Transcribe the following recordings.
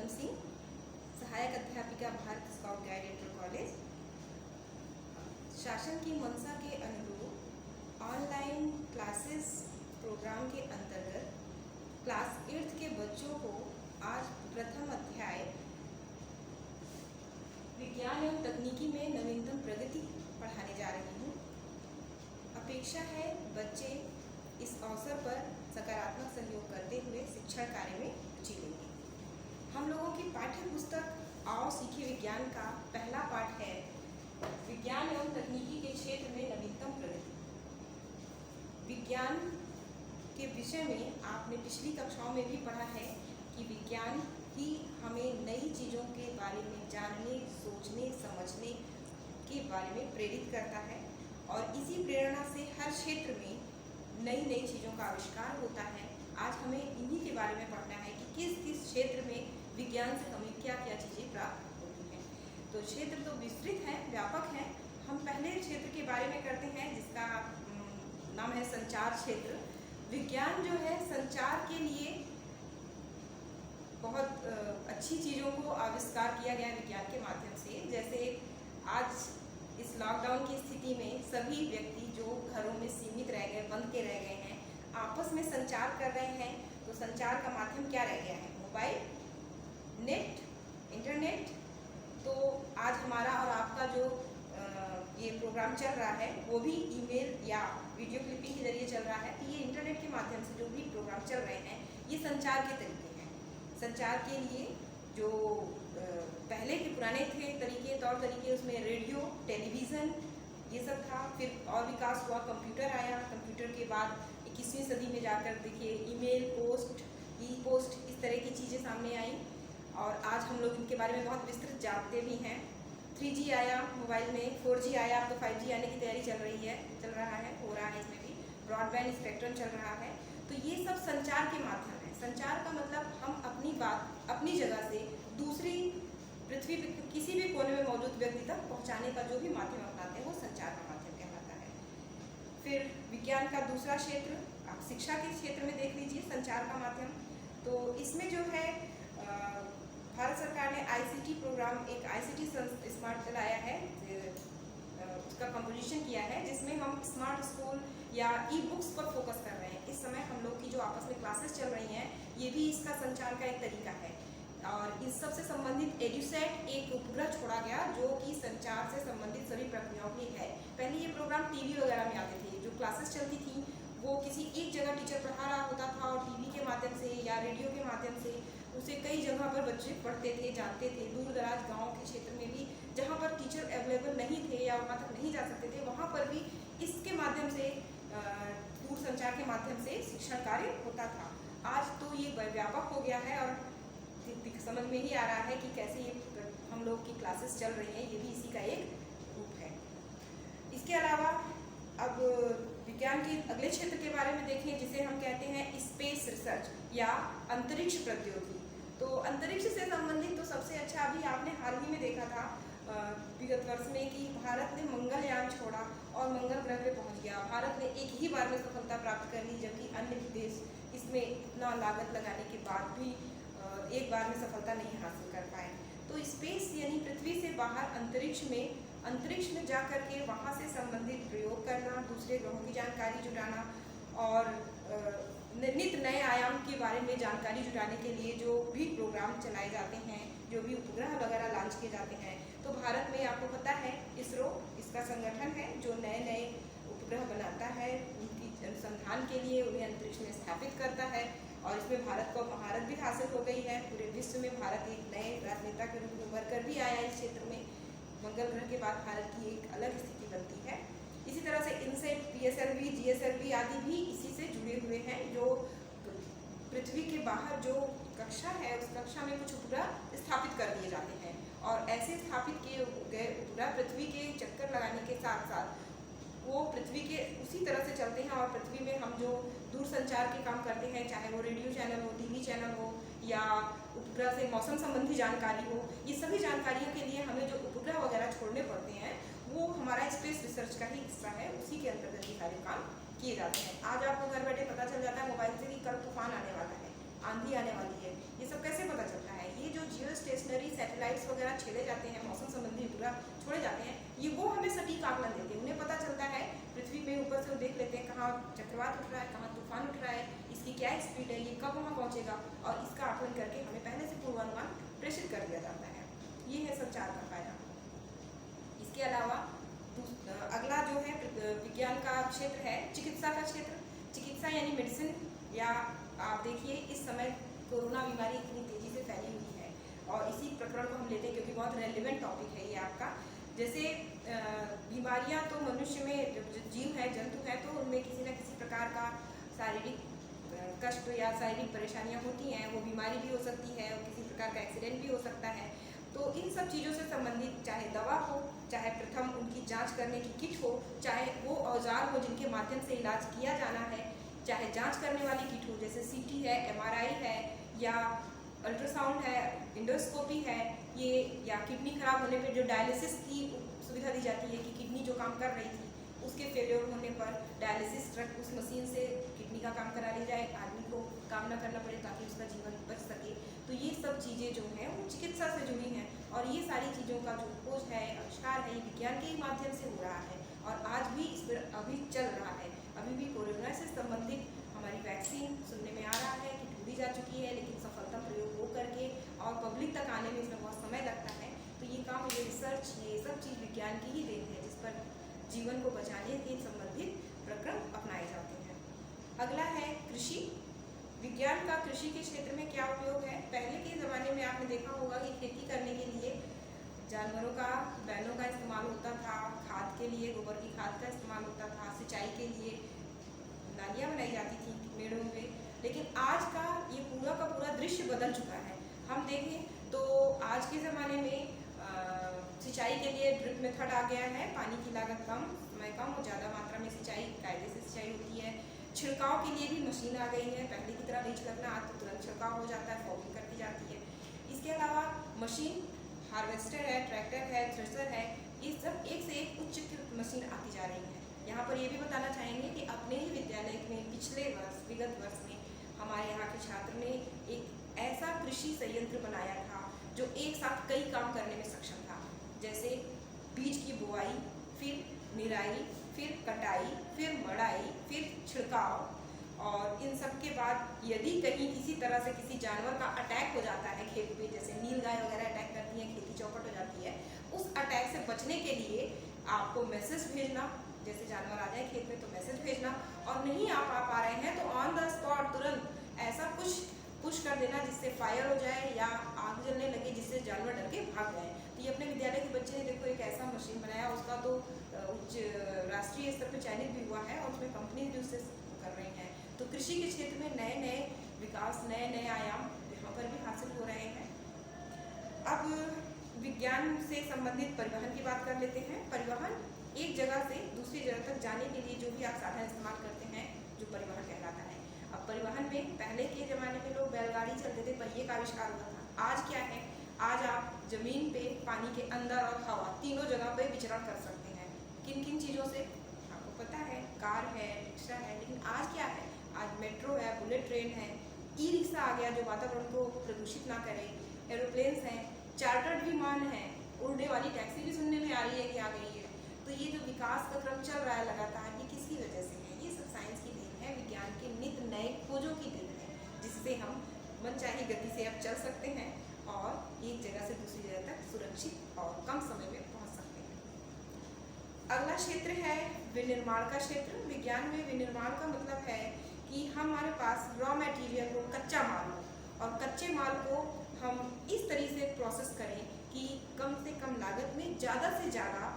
पूनम सिंह, सहायक अध्यापिका, Bharat scout guide inter college. शासन की मंशा के अनुरूप ऑनलाइन क्लासेस प्रोग्राम के अंतर्गत क्लास 8th के बच्चों को आज प्रथम अध्याय विज्ञान एवं तकनीकी में नवीनतम प्रगति पढ़ाने जा रही हूँ। अपेक्षा है बच्चे इस अवसर पर सकारात्मक सहयोग करते हुए शिक्षण कार्य में रुचि लेंगे। हम लोगों की पाठ्य पुस्तक आओ सीखे विज्ञान का पहला पाठ है विज्ञान एवं तकनीकी के क्षेत्र में नवीनतम प्रगति। विज्ञान के विषय में आपने पिछली कक्षाओं में भी पढ़ा है कि विज्ञान ही हमें नई चीज़ों के बारे में जानने, सोचने, समझने के बारे में प्रेरित करता है और इसी प्रेरणा से हर क्षेत्र में नई नई चीज़ों का आविष्कार होता है। आज हमें इन्हीं के बारे में पढ़ना है कि किस किस क्षेत्र में विज्ञान से हमें क्या क्या चीज़ें प्राप्त होती हैं। तो क्षेत्र तो विस्तृत है, व्यापक है। हम पहले क्षेत्र के बारे में करते हैं जिसका नाम है संचार क्षेत्र। विज्ञान जो है संचार के लिए बहुत अच्छी चीज़ों को आविष्कार किया गया विज्ञान के माध्यम से। जैसे आज इस लॉकडाउन की स्थिति में सभी व्यक्ति जो घरों में सीमित रह गए, बंद के रह गए हैं, आपस में संचार कर रहे हैं। तो संचार का माध्यम क्या रह गया है? Mobile, net, internet. तो आज हमारा और आपका जो ये प्रोग्राम चल रहा है वो भी ईमेल या वीडियो क्लिपिंग के जरिए चल रहा है। तो ये इंटरनेट के माध्यम से जो भी प्रोग्राम चल रहे हैं ये संचार के तरीके हैं। संचार के लिए जो पहले के पुराने थे तरीके, तौर तरीके, उसमें रेडियो, टेलीविज़न ये सब था। फिर और विकास हुआ, कंप्यूटर आया। कंप्यूटर के बाद 21वीं सदी में जाकर देखिए ईमेल, पोस्ट, ई पोस्ट, इस तरह की चीज़ें सामने आई और आज हम लोग इनके बारे में बहुत विस्तृत जानते भी हैं। 3G आया मोबाइल में, 4G आया, अब तो 5G आने की तैयारी चल रहा है, हो रहा है। इसमें भी ब्रॉडबैंड स्पेक्ट्रम चल रहा है। तो ये सब संचार के माध्यम है। संचार का मतलब हम अपनी बात अपनी जगह से दूसरी पृथ्वी पे किसी भी कोने में मौजूद व्यक्ति तक पहुंचाने का जो भी माध्यम अपनाते हैं वो संचार का माध्यम कहलाता है। फिर विज्ञान का दूसरा क्षेत्र आप शिक्षा के क्षेत्र में देख लीजिए, संचार का माध्यम। तो इसमें जो है भारत सरकार ने ICT प्रोग्राम, एक ICT स्मार्ट चलाया है, उसका कंपोजिशन किया है जिसमें हम स्मार्ट स्कूल या ई-बुक्स पर फोकस कर रहे हैं। इस समय हम लोग की जो आपस में क्लासेस चल रही हैं ये भी इसका संचार का एक तरीका है। और इस सब से संबंधित एडुसेट एक उपग्रह छोड़ा गया जो कि संचार से संबंधित सभी प्रक्रियाओं की है। पहले ये प्रोग्राम टीवी वगैरह में आते थे, जो क्लासेस चलती थी वो किसी एक जगह टीचर पढ़ा रहा होता था और टीवी के माध्यम से या रेडियो के माध्यम से उसे कई जगह पर बच्चे पढ़ते थे, जानते थे। दूर दराज गाँव के क्षेत्र में भी जहाँ पर टीचर अवेलेबल नहीं थे या वहाँ तक नहीं जा सकते थे वहाँ पर भी इसके माध्यम से दूर संचार के माध्यम से शिक्षण कार्य होता था। आज तो ये व्यापक हो गया है और समझ में ही आ रहा है कि कैसे ये हम लोग की क्लासेस चल रही हैं, ये भी इसी का एक रूप है। इसके अलावा अब विज्ञान के अगले क्षेत्र के बारे में देखें जिसे हम कहते हैं स्पेस रिसर्च या अंतरिक्ष प्रौद्योगिकी। तो अंतरिक्ष से संबंधित तो सबसे अच्छा अभी आपने हाल ही में देखा था विगत वर्ष में कि भारत ने मंगलयान छोड़ा और मंगल ग्रह पे पहुंच गया। भारत ने एक ही बार में सफलता प्राप्त कर ली जबकि अन्य देश इसमें इतना लागत लगाने के बाद भी एक बार में सफलता नहीं हासिल कर पाए। तो स्पेस यानी पृथ्वी से बाहर अंतरिक्ष में जा कर के वहाँ से संबंधित प्रयोग करना, दूसरे ग्रहों की जानकारी जुटाना और नित नए आयाम के बारे में जानकारी जुटाने के लिए जो भी प्रोग्राम चलाए जाते हैं, जो भी उपग्रह वगैरह लॉन्च किए जाते हैं। तो भारत में आपको पता है इसरो इसका संगठन है जो नए नए उपग्रह बनाता है, उनकी अनुसंधान के लिए उन्हें अंतरिक्ष में स्थापित करता है और इसमें भारत को महारत भी हासिल हो गई है। पूरे विश्व में भारत एक नए राजनेता के रूप में उभर कर भी आया इस क्षेत्र में। मंगल ग्रह के बाद भारत की एक अलग स्थिति बनती है। इसी तरह से इनसेट, PSLV, GSLV आदि भी इसी से जुड़े हुए हैं। जो पृथ्वी के बाहर जो कक्षा है उस कक्षा में कुछ उपग्रह स्थापित कर दिए जाते हैं और ऐसे स्थापित किए गए उपग्रह पृथ्वी के चक्कर लगाने के साथ साथ वो पृथ्वी के उसी तरह से चलते हैं और पृथ्वी में हम जो दूर संचार के काम करते हैं, चाहे वो रेडियो चैनल हो, TV चैनल हो या उपग्रह से मौसम संबंधी जानकारी हो, ये सभी जानकारियों के लिए हमें जो उपग्रह वगैरह छोड़ने पड़ते हैं वो हमारा स्पेस रिसर्च का ही हिस्सा है। उसी के अंतर्गत ये सारे काम किए जाते हैं। आज आपको घर बैठे पता चल जाता है मोबाइल से कि कल तूफान आने वाला है, आंधी आने वाली है, ये सब कैसे पता चलता है? ये जो जियो स्टेशनरी सैटेलाइट्स वगैरह छेड़े जाते हैं, मौसम संबंधी उपग्रह छोड़े जाते हैं, ये वो हमें सटीक आकलन देते हैं। उन्हें पता चलता है, पृथ्वी पे ऊपर से वो देख लेते हैं कहाँ चक्रवात उठ रहा है, कहाँ तूफान उठ रहा है, इसकी क्या स्पीड है, ये कब वहाँ पहुँचेगा, और इसका आकलन करके हमें पहले से पूर्वानुमान प्रेषित कर दिया जाता है। ये है संचार का फायदा। इसके अलावा अगला जो है विज्ञान का क्षेत्र है चिकित्सा का क्षेत्र। चिकित्सा यानी मेडिसिन, या आप देखिए इस समय कोरोना बीमारी इतनी तेजी से फैली हुई है, और इसी प्रकरण को हम लेते हैं क्योंकि बहुत रेलिवेंट टॉपिक है ये आपका। जैसे बीमारियां तो मनुष्य में जो जीव है, जंतु है, तो उनमें किसी न किसी प्रकार का शारीरिक कष्ट या शारीरिक परेशानियां होती हैं। वो बीमारी भी हो सकती है और किसी प्रकार का एक्सीडेंट भी हो सकता है। तो इन सब चीज़ों से संबंधित चाहे दवा हो, चाहे प्रथम उनकी जांच करने की किट हो, चाहे वो औजार हो जिनके माध्यम से इलाज किया जाना है, चाहे जांच करने वाली किट हो जैसे सीटी है, एमआरआई है, या अल्ट्रासाउंड है, इंडोस्कोपी है, ये, या किडनी खराब होने पर जो डायलिसिस की सुविधा दी जाती है कि किडनी जो काम कर रही थी उसके फेलियर होने पर डायलिसिस ट्रक उस मशीन से किडनी का काम करा ली जाए, आदमी को काम ना करना पड़े ताकि उसका जीवन बच सके। तो ये सब चीज़ें जो हैं वो चिकित्सा से जुड़ी हैं, और ये सारी चीज़ों का जो खोज है, आविष्कार है, ये विज्ञान के ही माध्यम से हो रहा है, और आज भी इस पर अभी चल रहा है। अभी भी कोरोना से संबंधित हमारी वैक्सीन सुनने में आ रहा है कि ढूंढी जा चुकी है, लेकिन सफलता प्रयोग हो करके और पब्लिक तक आने में इसमें बहुत समय लगता है। तो ये काम, ये रिसर्च, ये सब चीज़ विज्ञान की ही देन है, जिस पर जीवन को बचाने के संबंधित प्रक्रम अपनाए जाते हैं। अगला है कृषि। विज्ञान का कृषि के क्षेत्र में क्या उपयोग है? पहले के ज़माने में आपने देखा होगा कि खेती करने के लिए जानवरों का, बैलों का इस्तेमाल होता था, खाद के लिए गोबर की खाद का इस्तेमाल होता था, सिंचाई के लिए नालियाँ बनाई जाती थी मेड़ों में। लेकिन आज का ये पूरा का पूरा दृश्य बदल चुका है। हम देखें तो आज के ज़माने में सिंचाई के लिए ड्रिप मेथड आ गया है, पानी की लागत कम, समय कम और ज़्यादा मात्रा में सिंचाई, कायदे से सिंचाई होती है। छिड़काव के लिए भी मशीन आ गई है, पहले की तरह नहीं छिड़कना, आज तो तुरंत छिड़काव हो जाता है, फॉगिंग कर दी जाती है। इसके अलावा मशीन, हार्वेस्टर है, ट्रैक्टर है, थ्रेशर है, ये सब एक से एक उच्च मशीन आती जा रही है। यहाँ पर ये भी बताना चाहेंगे कि अपने ही विद्यालय में पिछले वर्ष, विगत वर्ष में हमारे यहाँ के छात्र ने एक ऐसा कृषि संयंत्र बनाया था जो एक साथ कई काम करने में सक्षम था, जैसे बीज की बुआई, फिर निराई, फिर कटाई, फिर मड़ाई, फिर छिड़काव, और इन सब के बाद यदि कहीं किसी तरह से किसी जानवर का अटैक हो जाता है खेत पे, जैसे नील गाय वगैरह अटैक करती हैं, खेती चौपट हो जाती है, उस अटैक से बचने के लिए आपको मैसेज भेजना, जैसे जानवर आ जाए खेत में तो मैसेज भेजना, और नहीं आप आ पा रहे हैं तो ऑन द स्पॉट तुरंत ऐसा कुछ पुश कर देना जिससे फायर हो जाए या आग जलने लगे, जिससे जानवर डर के भाग जाए। तो ये अपने विद्यालय के बच्चे ने देखो एक ऐसा मशीन बनाया, उसका तो उच्च राष्ट्रीय स्तर पर चयनित भी हुआ है, और उसमें कंपनी भी उससे कर रही हैं। तो कृषि के क्षेत्र में नए नए विकास, नए नए आयाम यहाँ पर भी हासिल हो रहे हैं। अब विज्ञान से संबंधित परिवहन की बात कर लेते हैं। परिवहन, एक जगह से दूसरी जगह तक जाने के लिए जो भी आप साधन इस्तेमाल करते हैं, जो परिवहन कहलाता है। अब परिवहन में पहले के ज़माने में लोग बैलगाड़ी चलते थे, पहिए का आविष्कार हुआ था। आज क्या है? आज आप जमीन पे, पानी के अंदर और हवा, तीनों जगह पे विचरण कर सकते हैं। किन किन चीज़ों से आपको पता है? कार है, रिक्शा है, लेकिन आज क्या है? आज मेट्रो है, बुलेट ट्रेन है, ई रिक्शा आ गया जो वातावरण को प्रदूषित ना करे, एरोप्लेन्स हैं, चार्टर्ड विमान है, उड़ने वाली टैक्सी भी सुनने में आ रही है कि आ गई है। तो ये जो विकास का क्रम चल रहा है लगातार, ये किसकी वजह से है? ये सब साइंस की देन है, विज्ञान के नित नए खोजों की देन है, जिससे हम मनचाही गति से अब चल सकते हैं और एक जगह से दूसरी जगह तक सुरक्षित और कम समय में पहुंच सकते हैं। अगला क्षेत्र है विनिर्माण का क्षेत्र। विज्ञान में विनिर्माण का मतलब है कि हमारे पास रॉ मटेरियल हो, कच्चा माल हो, और कच्चे माल को हम इस तरीके से प्रोसेस करें कि कम से कम लागत में ज़्यादा से ज़्यादा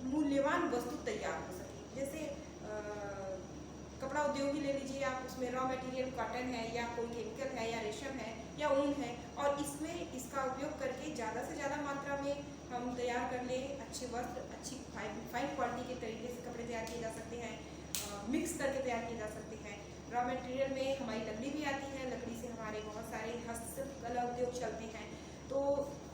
मूल्यवान वस्तु तैयार हो सके। जैसे कपड़ा उद्योग ही ले लीजिए आप, उसमें रॉ मटेरियल कॉटन है, या कोई केमिकल है, या रेशम है, या ऊन है, और इसमें इसका उपयोग करके ज़्यादा से ज़्यादा मात्रा में हम तैयार कर लें अच्छे वस्त्र, अच्छी फाइन क्वालिटी के तरीके से कपड़े तैयार किए जा सकते हैं, मिक्स करके तैयार किए जा सकते हैं। रॉ मटेरियल में हमारी लकड़ी भी आती है, लकड़ी से हमारे बहुत सारे हस्तकला उद्योग चलते हैं। तो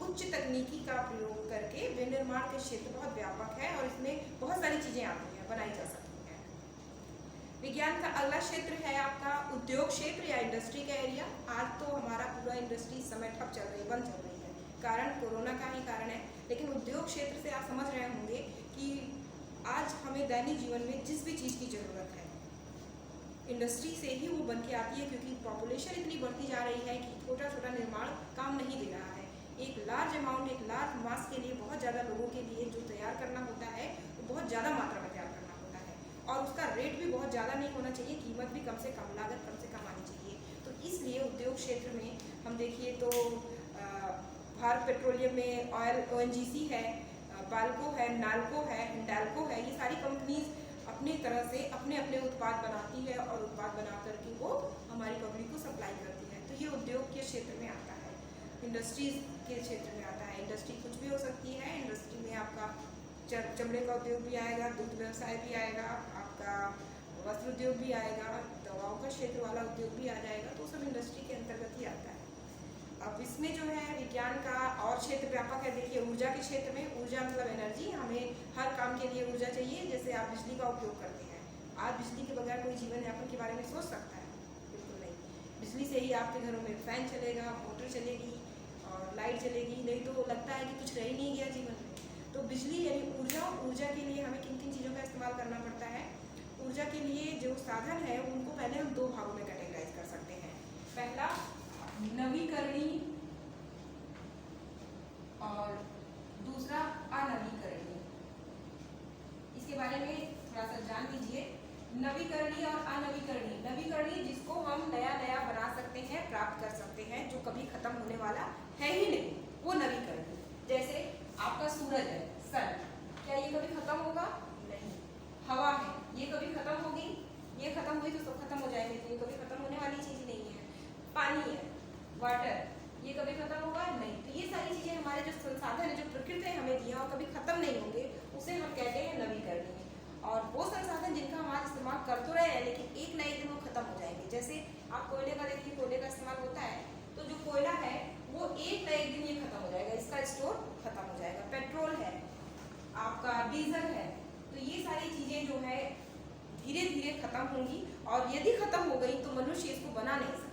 उच्च तकनीकी का प्रयोग करके विनिर्माण के क्षेत्र बहुत व्यापक है, और इसमें बहुत सारी चीज़ें आती हैं, बनाई जा सकती हैं। विज्ञान का अगला क्षेत्र है आपका उद्योग क्षेत्र या इंडस्ट्री का एरिया। आज तो हमारा पूरा इंडस्ट्री इस समय ठप चल रही है, बंद चल रही है, कारण कोरोना का ही कारण है। लेकिन उद्योग क्षेत्र से आप समझ रहे होंगे कि आज हमें दैनिक जीवन में जिस भी चीज़ की ज़रूरत है इंडस्ट्री से ही वो बन के आती है, क्योंकि पॉपुलेशन इतनी बढ़ती जा रही है कि छोटा छोटा निर्माण काम नहीं दे रहा है। एक लार्ज अमाउंट, एक लार्ज मास के लिए बहुत ज़्यादा लोगों के लिए जो तैयार करना होता है वो बहुत ज़्यादा मात्रा में तैयार करना होता है, और उसका रेट भी बहुत ज़्यादा नहीं होना चाहिए, कीमत भी कम से कम, लागत कम से कम आनी चाहिए। तो इसलिए उद्योग क्षेत्र में हम देखिए तो भारत पेट्रोलियम में ऑयल ONGC है, बाल्को है, नाल्को है, हिंडाल्को है, ये सारी कंपनीज अपनी तरह से अपने अपने उत्पाद बनाती है और उत्पाद बना करके वो हमारी पब्लिक को सप्लाई करती है। तो ये उद्योग के क्षेत्र में आता है, इंडस्ट्रीज के क्षेत्र में आता है। इंडस्ट्री कुछ भी हो सकती है, इंडस्ट्री में आपका चमड़े का उद्योग भी आएगा, दुग्ध व्यवसाय भी आएगा, आपका वस्त्र उद्योग भी आएगा, दवाओं का क्षेत्र वाला उद्योग भी आ जाएगा, तो सब इंडस्ट्री के अंतर्गत ही आता है। अब इसमें जो है विज्ञान का और क्षेत्र व्यापक है। देखिए ऊर्जा के क्षेत्र में, ऊर्जा मतलब एनर्जी, हमें हर काम के लिए ऊर्जा चाहिए। जैसे आप बिजली का उपयोग करते हैं, आज बिजली के बगैर कोई जीवन यापन के बारे में सोच सकता है? बिल्कुल नहीं। बिजली से ही आपके घरों में फैन चलेगा, मोटर चलेगी और लाइट चलेगी, नहीं तो लगता है कि कुछ रह ही नहीं गया जीवन में। तो बिजली यानी ऊर्जा, ऊर्जा के लिए हमें किन किन चीज़ों का इस्तेमाल करना पड़ता है? ऊर्जा के लिए जो साधन है उनको पहले हम दो भागों में कैटेगराइज कर सकते हैं। पहला नवीकरणीय और दूसरा अनवीकरणीय। इसके बारे में थोड़ा सा जान लीजिए। नवीकरणीय और अनवीकरणीय। नवीकरणीय जिसको हम नया नया बना सकते हैं, प्राप्त कर सकते हैं, जो कभी खत्म होने वाला है ही नहीं, वो नवीकरणीय। जैसे आपका सूरज है, सन, क्या ये कभी खत्म होगा? नहीं। हवा है, ये कभी खत्म होगी? ये खत्म हुई तो सब खत्म हो जाएंगे, तो ये कभी खत्म होने वाली चीज नहीं है। पानी है, वाटर, ये कभी खत्म होगा? नहीं। तो ये सारी चीजें हमारे जो संसाधन है, जो प्रकृति ने हमें दिया और कभी खत्म नहीं होंगे, उसे हम कहते हैं नवीकरणीय। और वो संसाधन जिनका हम आज इस्तेमाल कर तो रहे हैं, लेकिन एक ना एक दिन वो खत्म हो जाएंगे। जैसे आप कोयले का देखिए, कोयले का इस्तेमाल होता है, तो जो कोयला है वो एक ना एक दिन ये खत्म हो जाएगा, इसका स्टोर खत्म हो जाएगा। पेट्रोल है, आपका डीजल है, तो ये सारी चीजें जो है धीरे धीरे खत्म होंगी, और यदि खत्म हो गई तो मनुष्य इसको बना नहीं सकता,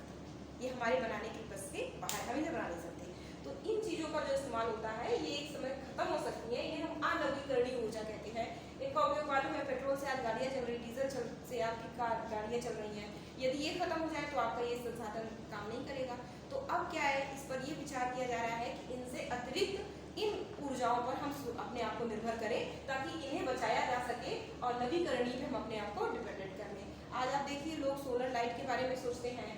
ये हमारे बनाने की बस से बाहर, हम इन्हें बना नहीं सकते। तो इन चीज़ों का जो इस्तेमाल होता है ये एक समय खत्म हो सकती है, इन्हें हम अनवीकरणीय ऊर्जा कहते हैं। इनका उपयोग मालूम है, पेट्रोल से आज गाड़ियाँ चल रही, डीजल से आपकी गाड़ियाँ चल रही हैं। यदि ये खत्म हो जाए तो आपका ये संसाधन काम नहीं करेगा। तो अब क्या है, इस पर ये विचार किया जा रहा है कि इनसे अतिरिक्त इन ऊर्जाओं पर हम अपने आप को निर्भर करें, ताकि इन्हें बचाया जा सके और नवीकरणीय पे हम अपने आप को डिपेंडेंट कर लें। आज आप देखिए लोग सोलर लाइट के बारे में सोचते हैं,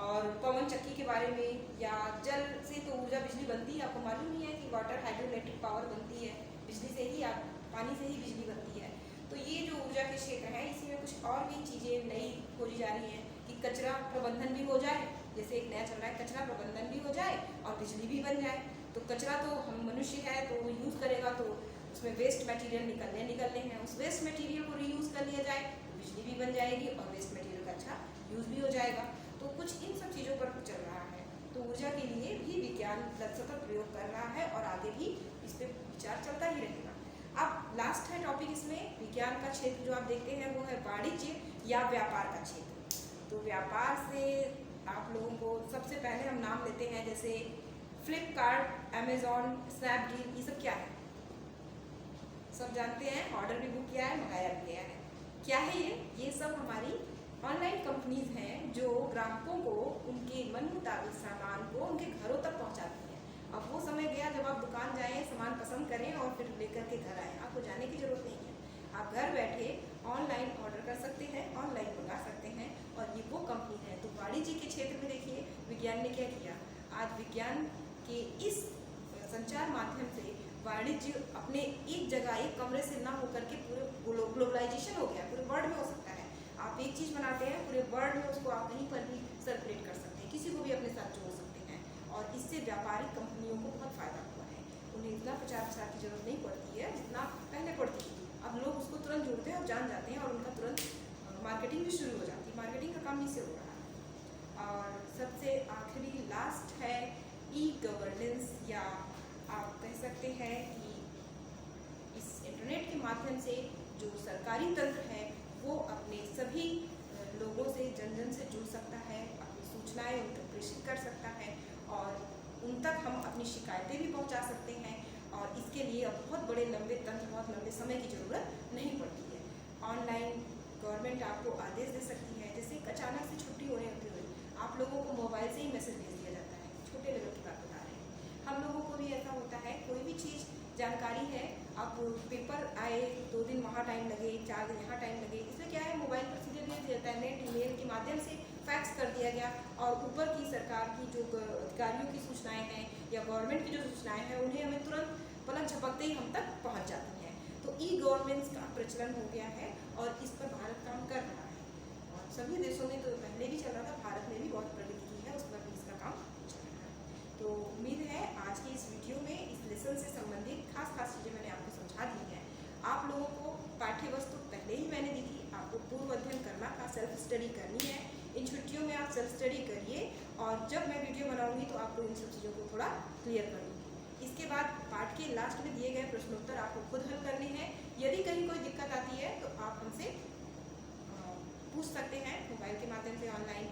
और पवन चक्की के बारे में, या जल से तो ऊर्जा बिजली बनती है। आपको मालूम नहीं है कि वाटर हाइड्रोइलेक्ट्रिक पावर बनती है बिजली से ही, आप पानी से ही बिजली बनती है। तो ये जो ऊर्जा के क्षेत्र हैं, इसी में कुछ और भी चीज़ें नई खोजी जा रही हैं कि कचरा प्रबंधन भी हो जाए। जैसे एक नया चल रहा है, कचरा प्रबंधन भी हो जाए और बिजली भी बन जाए। तो कचरा तो हम मनुष्य है तो वो यूज़ करेगा, तो उसमें वेस्ट मटेरियल निकलने हैं, उस वेस्ट मटेरियल को रीयूज़ कर लिया जाए तो बिजली भी बन जाएगी और वेस्ट मटेरियल का अच्छा यूज़ भी हो जाएगा। तो कुछ इन सब चीज़ों पर चल रहा है। तो ऊर्जा के लिए भी विज्ञान सतत प्रयोग कर रहा है और आगे भी इस पर विचार चलता ही रहेगा। अब लास्ट है टॉपिक इसमें विज्ञान का क्षेत्र जो आप देखते हैं वो है वाणिज्य या व्यापार का क्षेत्र। तो व्यापार से आप लोगों को सबसे पहले हम नाम लेते हैं, जैसे फ्लिपकार्ट, अमेजॉन, स्नैपडील, ये सब क्या है? सब जानते हैं, ऑर्डर भी बुक किया है, मंगाया भी गया है। क्या है ये सब हमारी ऑनलाइन कंपनीज हैं जो ग्राहकों को उनके मन मुताबिक सामान को उनके घरों तक पहुंचाती हैं। अब वो समय गया जब आप दुकान जाएं, सामान पसंद करें और फिर लेकर के घर आएँ, आपको जाने की जरूरत नहीं है। आप घर बैठे ऑनलाइन ऑर्डर कर सकते हैं, ऑनलाइन मंगा सकते हैं, और ये वो कंपनी है। तो वाणिज्य के क्षेत्र में देखिए विज्ञान ने क्या किया। आज विज्ञान के इस संचार माध्यम से वाणिज्य अपने एक जगह, एक कमरे से ना होकर के पूरे ग्लोबलाइजेशन हो गया, पूरे वर्ल्ड में हो सकता है। आप एक चीज़ बनाते हैं, पूरे वर्ल्ड में उसको आप कहीं पर भी सर्कुलेट कर सकते हैं, किसी को भी अपने साथ जोड़ सकते हैं, और इससे व्यापारिक कंपनियों को बहुत फ़ायदा हुआ है। उन्हें इतना प्रचार प्रसार की जरूरत नहीं पड़ती है जितना पहले पड़ती थी। अब लोग उसको तुरंत जोड़ते हैं और जान जाते हैं, और उनका तुरंत मार्केटिंग भी शुरू हो जाती है। मार्केटिंग का काम इससे हो रहा है। और सबसे आखिरी लास्ट है ई गवर्नेंस, या आप कह सकते हैं कि इस इंटरनेट के माध्यम से जो सरकारी तंत्र है वो अपने सभी जुड़ सकता है, अपनी सूचनाएं उन तक प्रेषित कर सकता है और उन तक हम अपनी शिकायतें भी पहुंचा सकते हैं। और इसके लिए अब बहुत बड़े लंबे तंत्र, बहुत लंबे समय की ज़रूरत नहीं पड़ती है। ऑनलाइन गवर्नमेंट आपको आदेश दे सकती है, जैसे अचानक से छुट्टी होने होते हुए आप लोगों को मोबाइल से ही मैसेज भेज दिया जाता है। छोटे लेवल की बात बता रहे हैं। हम लोगों को भी ऐसा होता है, कोई भी चीज़ जानकारी है, अब पेपर आए 2 दिन वहाँ टाइम लगे, 4 दिन यहाँ टाइम लगे, इसमें क्या है मोबाइल पर सीधे भेज दिया जाता है, नेट ईमेल के माध्यम से फैक्स कर दिया गया और ऊपर की सरकार की जो अधिकारियों की सूचनाएं हैं या गवर्नमेंट की जो सूचनाएं हैं उन्हें हमें तुरंत पलक झपकते ही हम तक पहुँच जाती हैं। तो ई गवर्नेंस का प्रचलन हो गया है और इस पर भारत काम कर रहा है और सभी देशों में तो पहले भी चल रहा था, भारत ने भी बहुत प्रगति की है, उस पर भी इसका काम चल रहा है। तो उम्मीद है आज की इस वीडियो में इस लेसन से संबंधित खास चीज़ें मैंने आपको समझा दी हैं। आप लोगों को पाठ्य वस्तु पहले ही मैंने दी थी, आपको पूर्व अध्ययन करना था, सेल्फ स्टडी करनी है। इन छुट्टियों में आप सेल्फ स्टडी करिए और जब मैं वीडियो बनाऊंगी तो आपको इन सब चीज़ों को थोड़ा क्लियर कर दूँगी। इसके बाद पाठ के लास्ट में दिए गए प्रश्नोत्तर आपको खुद हल करने हैं। यदि कहीं कोई दिक्कत आती है तो आप हमसे पूछ सकते हैं मोबाइल के माध्यम से, ऑनलाइन।